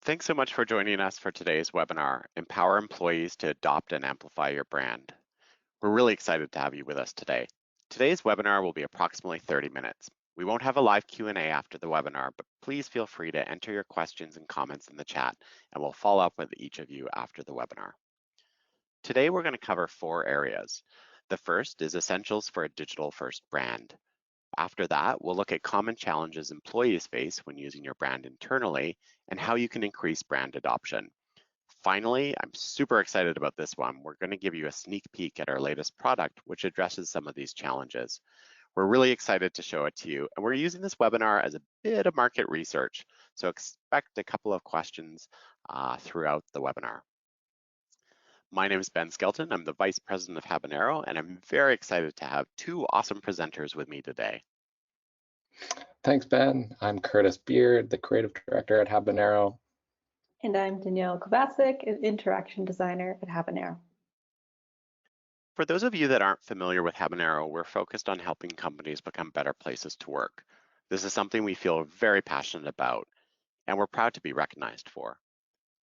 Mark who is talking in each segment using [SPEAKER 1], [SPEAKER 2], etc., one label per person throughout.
[SPEAKER 1] Thanks so much for joining us for today's webinar, Empower Employees to Adopt and Amplify Your Brand. We're really excited to have you with us today. Today's webinar will be approximately 30 minutes. We won't have a live Q&A after the webinar, but please feel free to enter your questions and comments in the chat, and we'll follow up with each of you after the webinar. Today, we're going to cover 4 areas. The first is essentials for a digital-first brand. After that, we'll look at common challenges employees face when using your brand internally and how you can increase brand adoption. Finally, I'm super excited about this one. We're going to give you a sneak peek at our latest product, which addresses some of these challenges. We're really excited to show it to you, and we're using this webinar as a bit of market research, so expect a couple of questions throughout the webinar. My name is Ben Skelton. I'm the Vice President of Habanero, and I'm very excited to have 2 awesome presenters with me today.
[SPEAKER 2] Thanks, Ben. I'm Curtis Beard, the Creative Director at Habanero.
[SPEAKER 3] And I'm Danielle Kovacic, an Interaction Designer at Habanero.
[SPEAKER 1] For those of you that aren't familiar with Habanero, we're focused on helping companies become better places to work. This is something we feel very passionate about, and we're proud to be recognized for.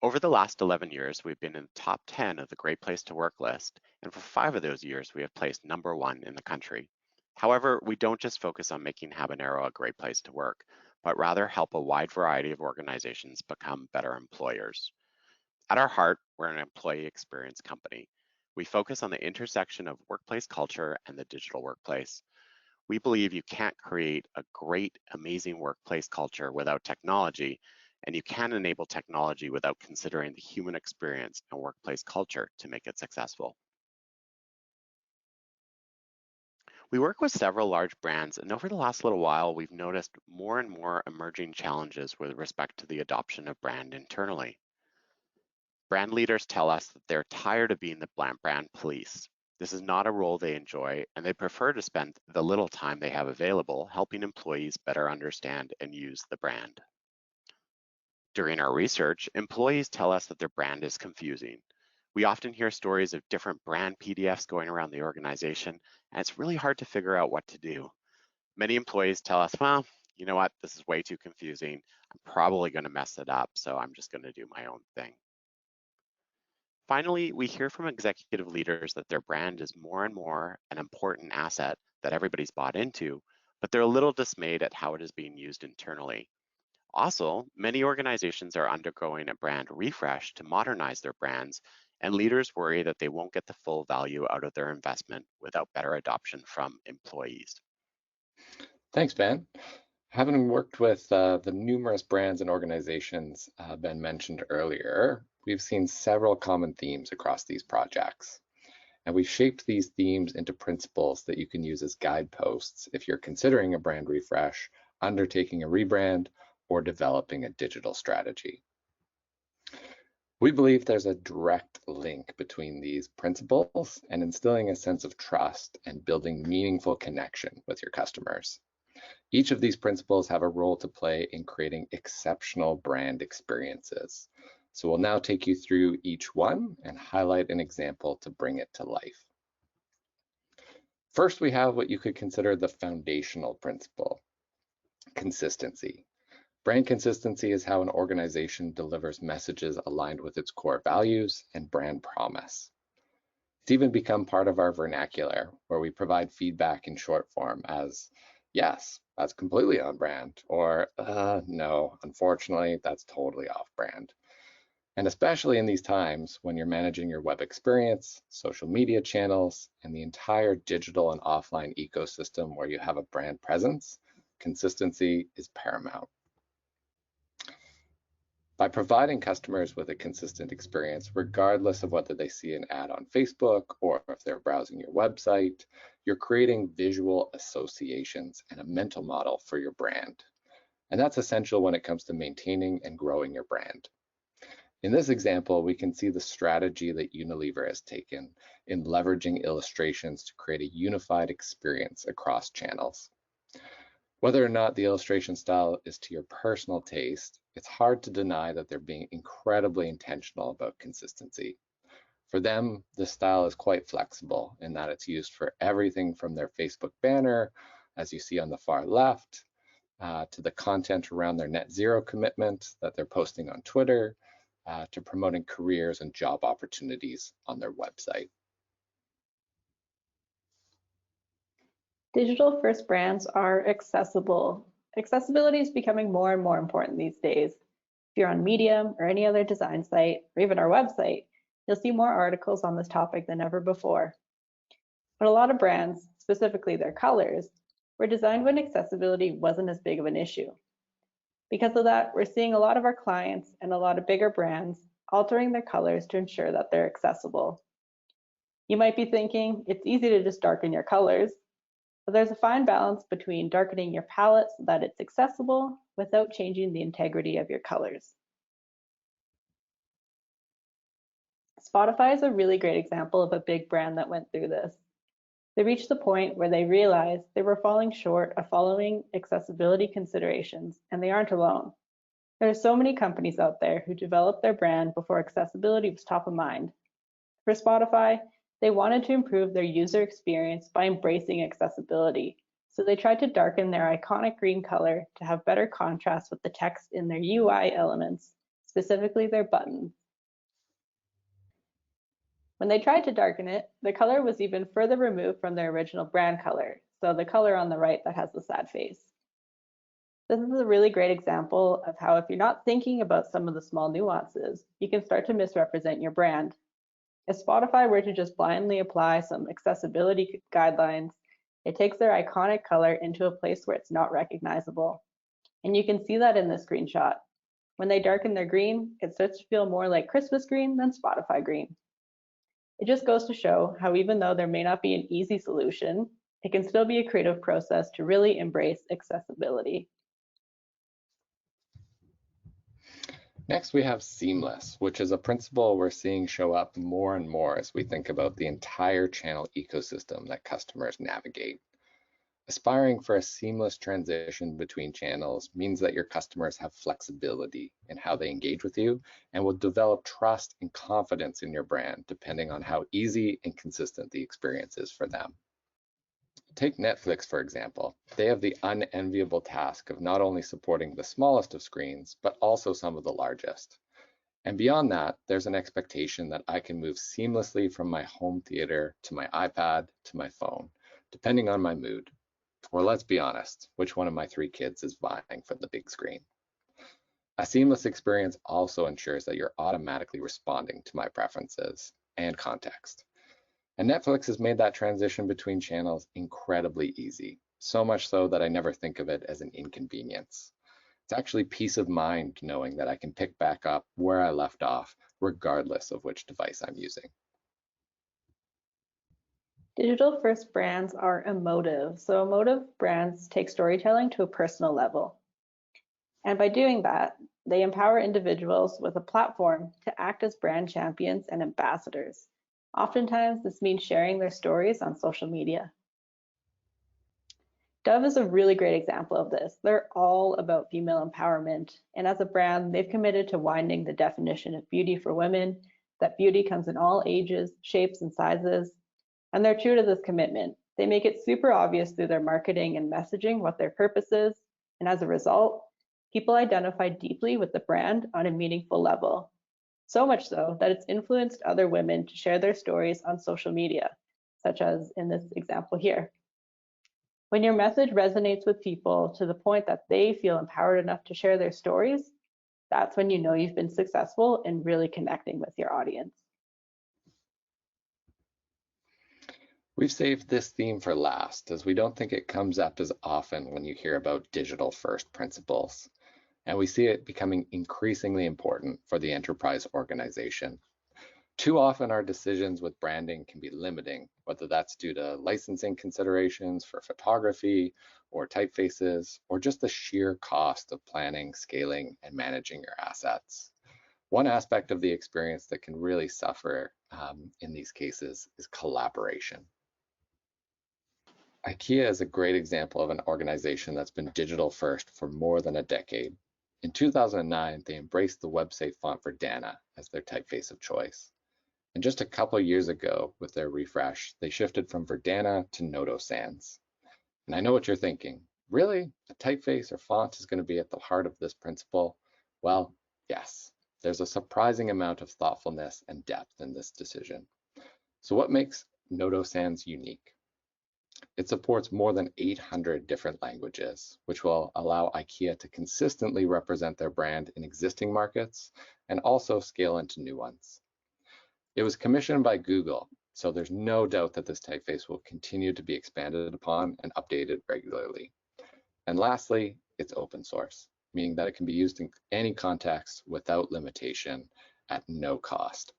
[SPEAKER 1] Over the last 11 years, we've been in the top 10 of the Great Place to Work list, and for 5 of those years, we have placed #1 in the country. However, we don't just focus on making Habanero a great place to work, but rather help a wide variety of organizations become better employers. At our heart, we're an employee experience company. We focus on the intersection of workplace culture and the digital workplace. We believe you can't create a great, amazing workplace culture without technology, and you can't enable technology without considering the human experience and workplace culture to make it successful. We work with several large brands, and over the last little while, we've noticed more and more emerging challenges with respect to the adoption of brand internally. Brand leaders tell us that they're tired of being the brand police. This is not a role they enjoy, and they prefer to spend the little time they have available helping employees better understand and use the brand. During our research, employees tell us that their brand is confusing. We often hear stories of different brand PDFs going around the organization, and it's really hard to figure out what to do. Many employees tell us, well, you know what, this is way too confusing. I'm probably going to mess it up, so I'm just going to do my own thing. Finally, we hear from executive leaders that their brand is more and more an important asset that everybody's bought into, but they're a little dismayed at how it is being used internally. Also, many organizations are undergoing a brand refresh to modernize their brands, and leaders worry that they won't get the full value out of their investment without better adoption from employees.
[SPEAKER 2] Thanks, Ben. Having worked with the numerous brands and organizations Ben mentioned earlier, we've seen several common themes across these projects. And we've shaped these themes into principles that you can use as guideposts if you're considering a brand refresh, undertaking a rebrand, or developing a digital strategy. We believe there's a direct link between these principles and instilling a sense of trust and building meaningful connection with your customers. Each of these principles have a role to play in creating exceptional brand experiences. So we'll now take you through each one and highlight an example to bring it to life. First, we have what you could consider the foundational principle, consistency. Brand consistency is how an organization delivers messages aligned with its core values and brand promise. It's even become part of our vernacular, where we provide feedback in short form as, yes, that's completely on brand, or no, unfortunately, that's totally off brand. And especially in these times when you're managing your web experience, social media channels, and the entire digital and offline ecosystem where you have a brand presence, consistency is paramount. By providing customers with a consistent experience, regardless of whether they see an ad on Facebook or if they're browsing your website, you're creating visual associations and a mental model for your brand. And that's essential when it comes to maintaining and growing your brand. In this example, we can see the strategy that Unilever has taken in leveraging illustrations to create a unified experience across channels. Whether or not the illustration style is to your personal taste, it's hard to deny that they're being incredibly intentional about consistency. For them, the style is quite flexible in that it's used for everything from their Facebook banner, as you see on the far left, to the content around their net zero commitment that they're posting on Twitter, to promoting careers and job opportunities on their website.
[SPEAKER 3] Digital first brands are accessible. Accessibility is becoming more and more important these days. If you're on Medium or any other design site, or even our website, you'll see more articles on this topic than ever before. But a lot of brands, specifically their colors, were designed when accessibility wasn't as big of an issue. Because of that, we're seeing a lot of our clients and a lot of bigger brands altering their colors to ensure that they're accessible. You might be thinking, it's easy to just darken your colors, but there's a fine balance between darkening your palette so that it's accessible without changing the integrity of your colors. Spotify is a really great example of a big brand that went through this. They reached the point where they realized they were falling short of following accessibility considerations, and they aren't alone. There are so many companies out there who developed their brand before accessibility was top of mind. For Spotify, they wanted to improve their user experience by embracing accessibility, so they tried to darken their iconic green color to have better contrast with the text in their UI elements, specifically their buttons. When they tried to darken it, the color was even further removed from their original brand color, so the color on the right that has the sad face. This is a really great example of how if you're not thinking about some of the small nuances, you can start to misrepresent your brand. If Spotify were to just blindly apply some accessibility guidelines, it takes their iconic color into a place where it's not recognizable. And you can see that in this screenshot. When they darken their green, it starts to feel more like Christmas green than Spotify green. It just goes to show how even though there may not be an easy solution, it can still be a creative process to really embrace accessibility.
[SPEAKER 2] Next, we have seamless, which is a principle we're seeing show up more and more as we think about the entire channel ecosystem that customers navigate. Aspiring for a seamless transition between channels means that your customers have flexibility in how they engage with you and will develop trust and confidence in your brand depending on how easy and consistent the experience is for them. Take Netflix, for example. They have the unenviable task of not only supporting the smallest of screens, but also some of the largest. And beyond that, there's an expectation that I can move seamlessly from my home theater to my iPad to my phone, depending on my mood. Or let's be honest, which one of my 3 kids is vying for the big screen? A seamless experience also ensures that you're automatically responding to my preferences and context. And Netflix has made that transition between channels incredibly easy, so much so that I never think of it as an inconvenience. It's actually peace of mind knowing that I can pick back up where I left off, regardless of which device I'm using.
[SPEAKER 3] Digital first brands are emotive. So emotive brands take storytelling to a personal level. And by doing that, they empower individuals with a platform to act as brand champions and ambassadors. Oftentimes, this means sharing their stories on social media. Dove is a really great example of this. They're all about female empowerment. And as a brand, they've committed to widening the definition of beauty for women, that beauty comes in all ages, shapes, and sizes. And they're true to this commitment. They make it super obvious through their marketing and messaging what their purpose is. And as a result, people identify deeply with the brand on a meaningful level. So much so that it's influenced other women to share their stories on social media, such as in this example here. When your message resonates with people to the point that they feel empowered enough to share their stories, that's when you know you've been successful in really connecting with your audience.
[SPEAKER 2] We've saved this theme for last, as we don't think it comes up as often when you hear about digital first principles. And we see it becoming increasingly important for the enterprise organization. Too often our decisions with branding can be limiting, whether that's due to licensing considerations for photography or typefaces, or just the sheer cost of planning, scaling, and managing your assets. One aspect of the experience that can really suffer in these cases is collaboration. IKEA is a great example of an organization that's been digital first for more than a decade. In 2009, they embraced the website font Verdana as their typeface of choice. And just a couple years ago, with their refresh, they shifted from Verdana to Noto Sans. And I know what you're thinking. Really? A typeface or font is going to be at the heart of this principle? Well, yes. There's a surprising amount of thoughtfulness and depth in this decision. So what makes Noto Sans unique? It supports more than 800 different languages, which will allow IKEA to consistently represent their brand in existing markets and also scale into new ones. It was commissioned by Google, so there's no doubt that this typeface will continue to be expanded upon and updated regularly. And lastly, it's open source, meaning that it can be used in any context without limitation at no cost.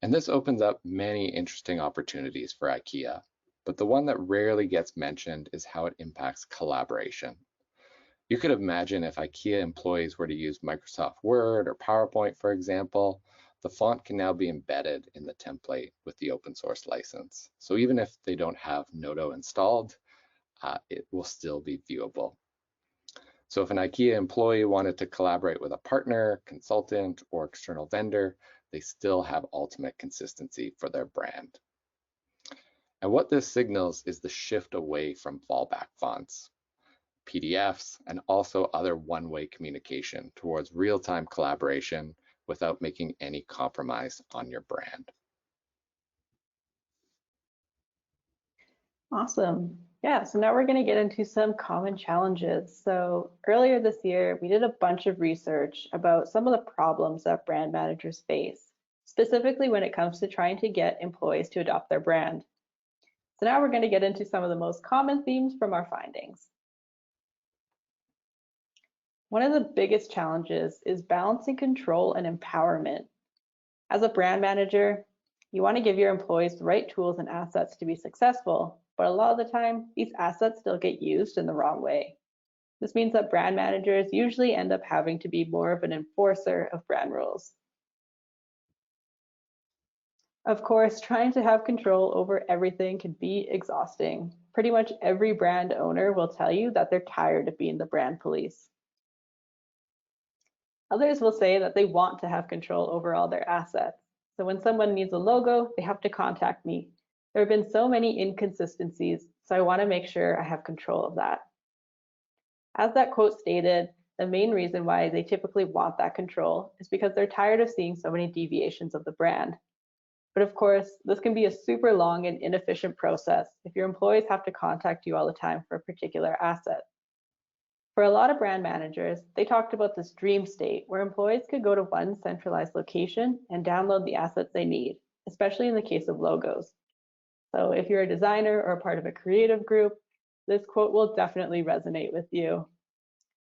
[SPEAKER 2] And this opens up many interesting opportunities for IKEA, but the one that rarely gets mentioned is how it impacts collaboration. You could imagine if IKEA employees were to use Microsoft Word or PowerPoint, for example, the font can now be embedded in the template with the open source license. So even if they don't have Noto installed, it will still be viewable. So if an IKEA employee wanted to collaborate with a partner, consultant, or external vendor, they still have ultimate consistency for their brand. And what this signals is the shift away from fallback fonts, PDFs, and also other one-way communication towards real-time collaboration without making any compromise on your brand.
[SPEAKER 3] Awesome. Yeah, so now we're going to get into some common challenges. So earlier this year, we did a bunch of research about some of the problems that brand managers face, specifically when it comes to trying to get employees to adopt their brand. So now we're going to get into some of the most common themes from our findings. One of the biggest challenges is balancing control and empowerment. As a brand manager, you want to give your employees the right tools and assets to be successful, but a lot of the time, these assets still get used in the wrong way. This means that brand managers usually end up having to be more of an enforcer of brand rules. Of course, trying to have control over everything can be exhausting. Pretty much every brand owner will tell you that they're tired of being the brand police. Others will say that they want to have control over all their assets. So when someone needs a logo, they have to contact me. There have been so many inconsistencies, so I want to make sure I have control of that. As that quote stated, the main reason why they typically want that control is because they're tired of seeing so many deviations of the brand. But of course, this can be a super long and inefficient process if your employees have to contact you all the time for a particular asset. For a lot of brand managers, they talked about this dream state where employees could go to one centralized location and download the assets they need, especially in the case of logos. So if you're a designer or part of a creative group, this quote will definitely resonate with you.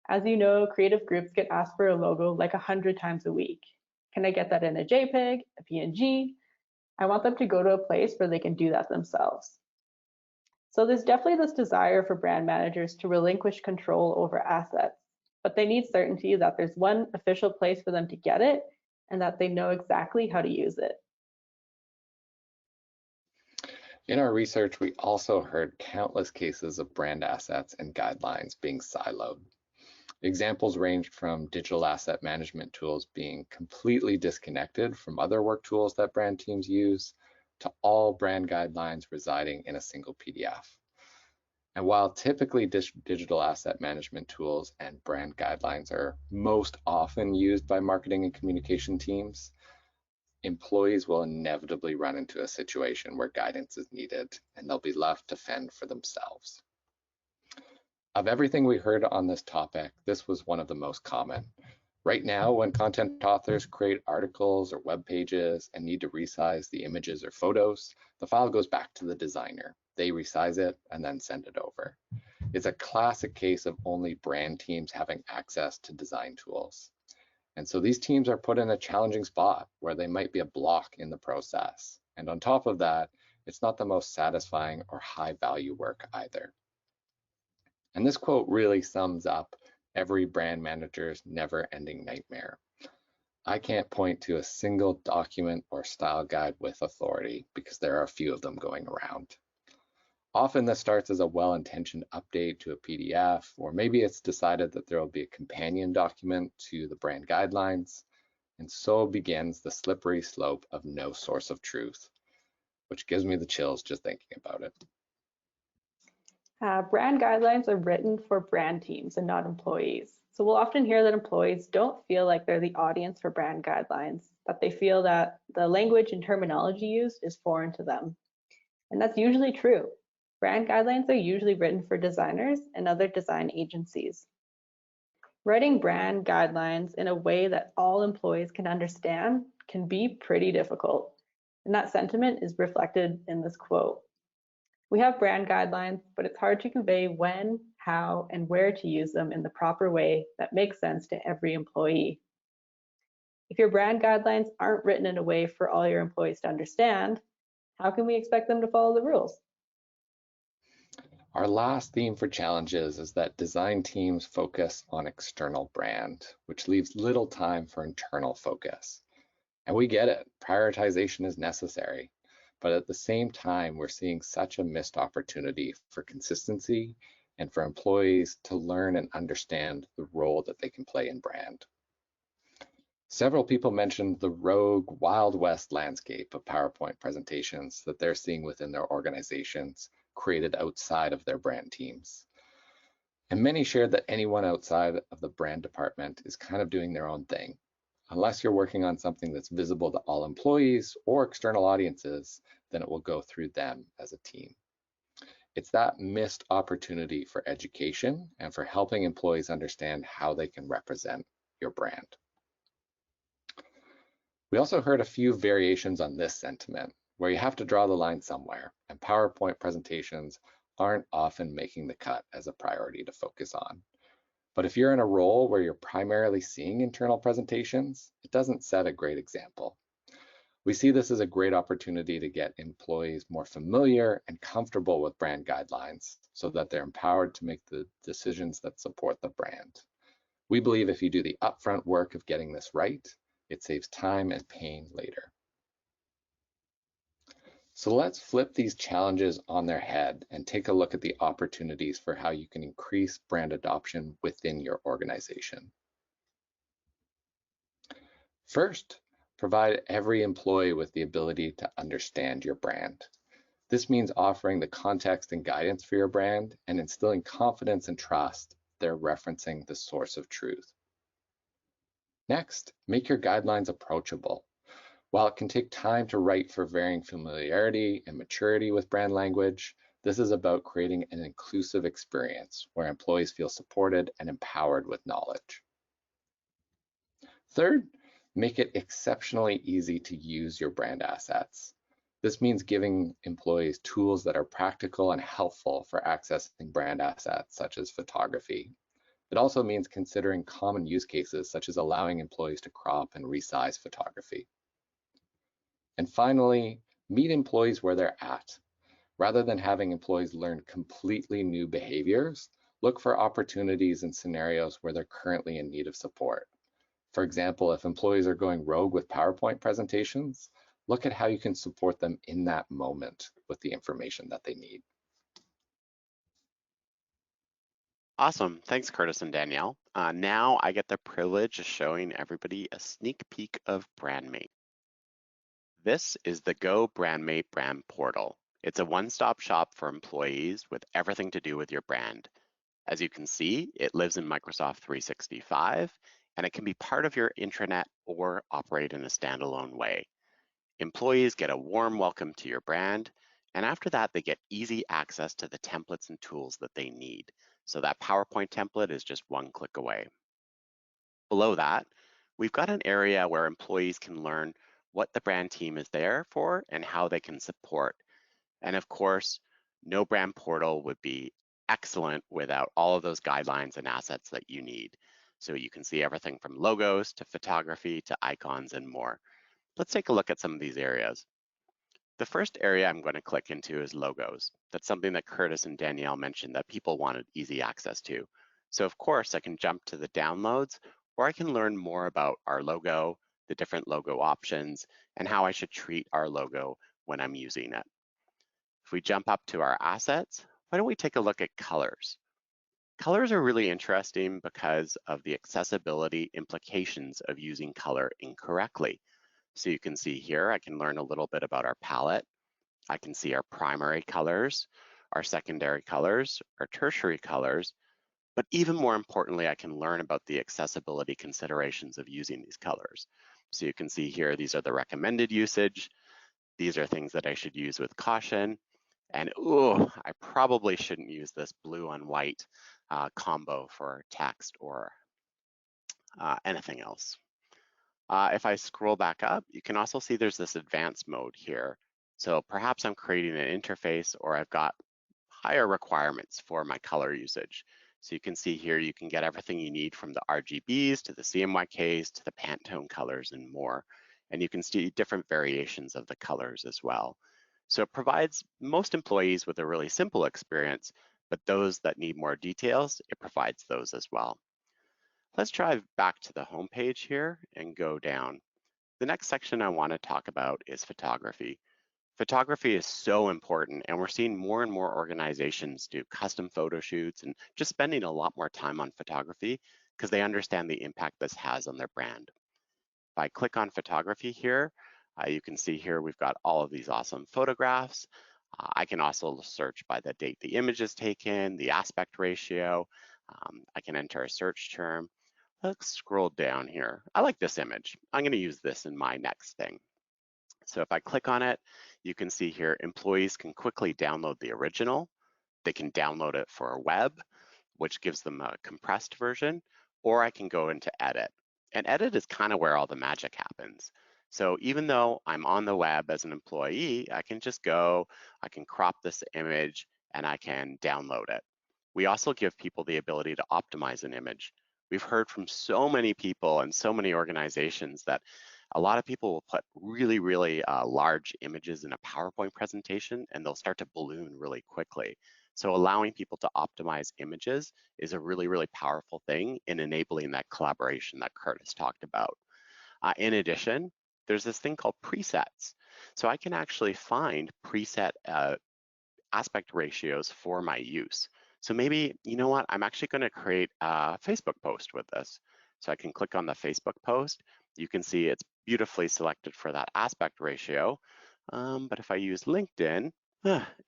[SPEAKER 3] As you know, creative groups get asked for a logo like 100 times a week. Can I get that in a JPEG, a PNG? I want them to go to a place where they can do that themselves. So there's definitely this desire for brand managers to relinquish control over assets, but they need certainty that there's one official place for them to get it and that they know exactly how to use it.
[SPEAKER 2] In our research, we also heard countless cases of brand assets and guidelines being siloed. Examples ranged from digital asset management tools being completely disconnected from other work tools that brand teams use, to all brand guidelines residing in a single PDF. And while typically digital asset management tools and brand guidelines are most often used by marketing and communication teams, employees will inevitably run into a situation where guidance is needed and they'll be left to fend for themselves. Of everything we heard on this topic, this was one of the most common. Right now, when content authors create articles or web pages and need to resize the images or photos, the file goes back to the designer. They resize it and then send it over. It's a classic case of only brand teams having access to design tools. And so these teams are put in a challenging spot where they might be a block in the process. And on top of that, it's not the most satisfying or high value work either. And this quote really sums up every brand manager's never-ending nightmare. I can't point to a single document or style guide with authority because there are a few of them going around. Often this starts as a well-intentioned update to a PDF, or maybe it's decided that there will be a companion document to the brand guidelines, and so begins the slippery slope of no source of truth, which gives me the chills just thinking about it.
[SPEAKER 3] Brand guidelines are written for brand teams and not employees. So we'll often hear that employees don't feel like they're the audience for brand guidelines, that they feel that the language and terminology used is foreign to them. And that's usually true. Brand guidelines are usually written for designers and other design agencies. Writing brand guidelines in a way that all employees can understand can be pretty difficult. And that sentiment is reflected in this quote. We have brand guidelines, but it's hard to convey when, how, and where to use them in the proper way that makes sense to every employee. If your brand guidelines aren't written in a way for all your employees to understand, how can we expect them to follow the rules?
[SPEAKER 2] Our last theme for challenges is that design teams focus on external brand, which leaves little time for internal focus. And we get it, prioritization is necessary. But at the same time, we're seeing such a missed opportunity for consistency and for employees to learn and understand the role that they can play in brand. Several people mentioned the rogue Wild West landscape of PowerPoint presentations that they're seeing within their organizations created outside of their brand teams. And many shared that anyone outside of the brand department is kind of doing their own thing. Unless you're working on something that's visible to all employees or external audiences, then it will go through them as a team. It's that missed opportunity for education and for helping employees understand how they can represent your brand. We also heard a few variations on this sentiment, where you have to draw the line somewhere, and PowerPoint presentations aren't often making the cut as a priority to focus on. But if you're in a role where you're primarily seeing internal presentations, it doesn't set a great example. We see this as a great opportunity to get employees more familiar and comfortable with brand guidelines so that they're empowered to make the decisions that support the brand. We believe if you do the upfront work of getting this right, it saves time and pain later. So let's flip these challenges on their head and take a look at the opportunities for how you can increase brand adoption within your organization. First, provide every employee with the ability to understand your brand. This means offering the context and guidance for your brand and instilling confidence and trust they're referencing the source of truth. Next, make your guidelines approachable. While it can take time to write for varying familiarity and maturity with brand language, this is about creating an inclusive experience where employees feel supported and empowered with knowledge. Third, make it exceptionally easy to use your brand assets. This means giving employees tools that are practical and helpful for accessing brand assets such as photography. It also means considering common use cases such as allowing employees to crop and resize photography. And finally, meet employees where they're at. Rather than having employees learn completely new behaviors, look for opportunities and scenarios where they're currently in need of support. For example, if employees are going rogue with PowerPoint presentations, look at how you can support them in that moment with the information that they need.
[SPEAKER 1] Awesome. Thanks, Curtis and Danielle. Now I get the privilege of showing everybody a sneak peek of BrandMate. This is the Go BrandMate brand portal. It's a one-stop shop for employees with everything to do with your brand. As you can see, it lives in Microsoft 365, and it can be part of your intranet or operate in a standalone way. Employees get a warm welcome to your brand, and after that, they get easy access to the templates and tools that they need. So that PowerPoint template is just one click away. Below that, we've got an area where employees can learn what the brand team is there for and how they can support. And of course, no brand portal would be excellent without all of those guidelines and assets that you need. So you can see everything from logos to photography to icons and more. Let's take a look at some of these areas. The first area I'm going to click into is logos. That's something that Curtis and Danielle mentioned that people wanted easy access to. So of course I can jump to the downloads, or I can learn more about our logo, the different logo options, and how I should treat our logo when I'm using it. If we jump up to our assets, why don't we take a look at colors? Colors are really interesting because of the accessibility implications of using color incorrectly. So you can see here, I can learn a little bit about our palette. I can see our primary colors, our secondary colors, our tertiary colors, but even more importantly, I can learn about the accessibility considerations of using these colors. So you can see here, these are the recommended usage. These are things that I should use with caution. And I probably shouldn't use this blue on white combo for text or anything else. If I scroll back up, you can also see there's this advanced mode here. So perhaps I'm creating an interface or I've got higher requirements for my color usage. So you can see here, you can get everything you need from the RGBs to the CMYKs to the Pantone colors and more. And you can see different variations of the colors as well. So it provides most employees with a really simple experience, but those that need more details, it provides those as well. Let's drive back to the home page here and go down. The next section I want to talk about is photography. Photography is so important, and we're seeing more and more organizations do custom photo shoots and just spending a lot more time on photography because they understand the impact this has on their brand. If I click on photography here, you can see here we've got all of these awesome photographs. I can also search by the date the image is taken, the aspect ratio. I can enter a search term. Let's scroll down here. I like this image. I'm going to use this in my next thing. So if I click on it, you can see here employees can quickly download the original. They can download it for a web, which gives them a compressed version, or I can go into edit. And edit is kind of where all the magic happens. So even though I'm on the web as an employee, I can just go, I can crop this image, and I can download it. We also give people the ability to optimize an image. We've heard from so many people and so many organizations that a lot of people will put really, really large images in a PowerPoint presentation and they'll start to balloon really quickly. So allowing people to optimize images is a really, really powerful thing in enabling that collaboration that Curtis talked about. In addition, there's this thing called presets. So I can actually find preset aspect ratios for my use. So maybe, you know what, I'm actually going to create a Facebook post with this. So I can click on the Facebook post. You can see it's beautifully selected for that aspect ratio. But if I use LinkedIn,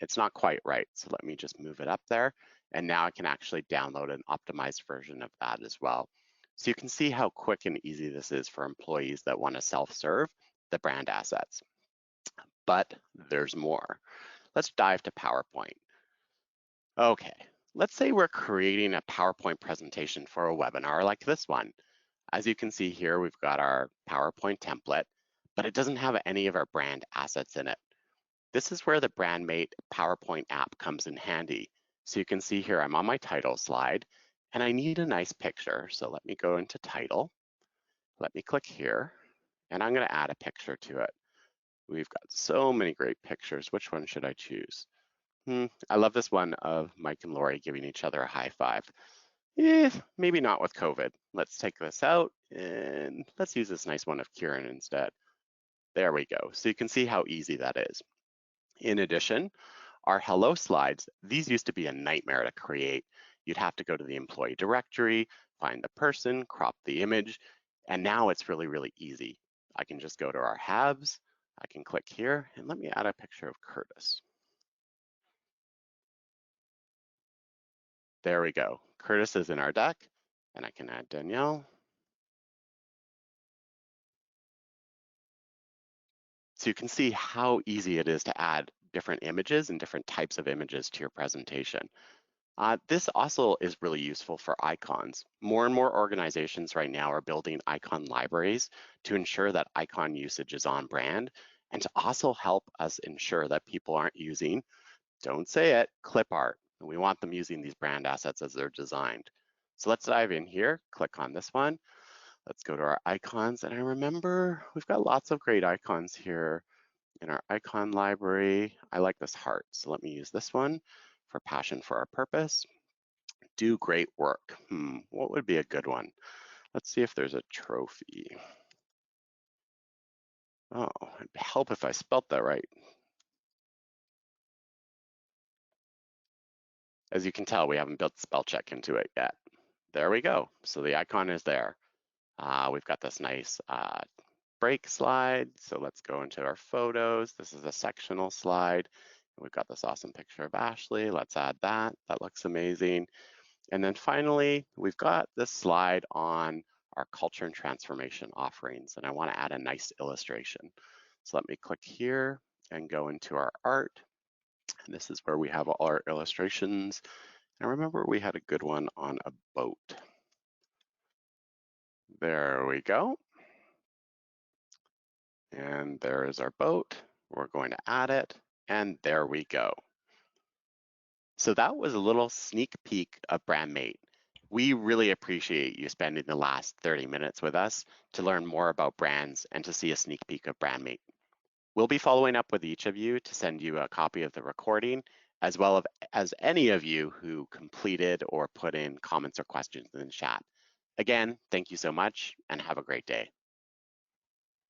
[SPEAKER 1] it's not quite right. So let me just move it up there. And now I can actually download an optimized version of that as well. So you can see how quick and easy this is for employees that want to self-serve the brand assets. But there's more. Let's dive to PowerPoint. Okay, let's say we're creating a PowerPoint presentation for a webinar like this one. As you can see here, we've got our PowerPoint template, but it doesn't have any of our brand assets in it. This is where the BrandMate PowerPoint app comes in handy. So you can see here, I'm on my title slide, and I need a nice picture. So let me go into title. Let me click here, and I'm going to add a picture to it. We've got so many great pictures. Which one should I choose? I love this one of Mike and Lori giving each other a high five. Maybe not with COVID. Let's take this out and let's use this nice one of Kieran instead. There we go. So you can see how easy that is. In addition, our hello slides, these used to be a nightmare to create. You'd have to go to the employee directory, find the person, crop the image, and now it's really, really easy. I can just go to our halves, I can click here, and let me add a picture of Curtis. There we go. Curtis is in our deck, and I can add Danielle. So you can see how easy it is to add different images and different types of images to your presentation. This also is really useful for icons. More and more organizations right now are building icon libraries to ensure that icon usage is on brand and to also help us ensure that people aren't using, don't say it, clip art. And we want them using these brand assets as they're designed. So let's dive in here, click on this one. Let's go to our icons. And I remember we've got lots of great icons here in our icon library. I like this heart, so let me use this one for passion for our purpose. Do great work. What would be a good one? Let's see if there's a trophy. Oh, it'd help if I spelt that right. As you can tell, we haven't built spell check into it yet. There we go. So the icon is there. We've got this nice break slide. So let's go into our photos. This is a sectional slide. We've got this awesome picture of Ashley. Let's add that. That looks amazing. And then finally, we've got this slide on our culture and transformation offerings, and I want to add a nice illustration. So let me click here and go into our art. And this is where we have all our illustrations. And remember, we had a good one on a boat. There we go. And there is our boat. We're going to add it, and there we go. So that was a little sneak peek of BrandMate. We really appreciate you spending the last 30 minutes with us to learn more about brands and to see a sneak peek of BrandMate. We'll be following up with each of you to send you a copy of the recording, as well as any of you who completed or put in comments or questions in the chat. Again, thank you so much and have a great day.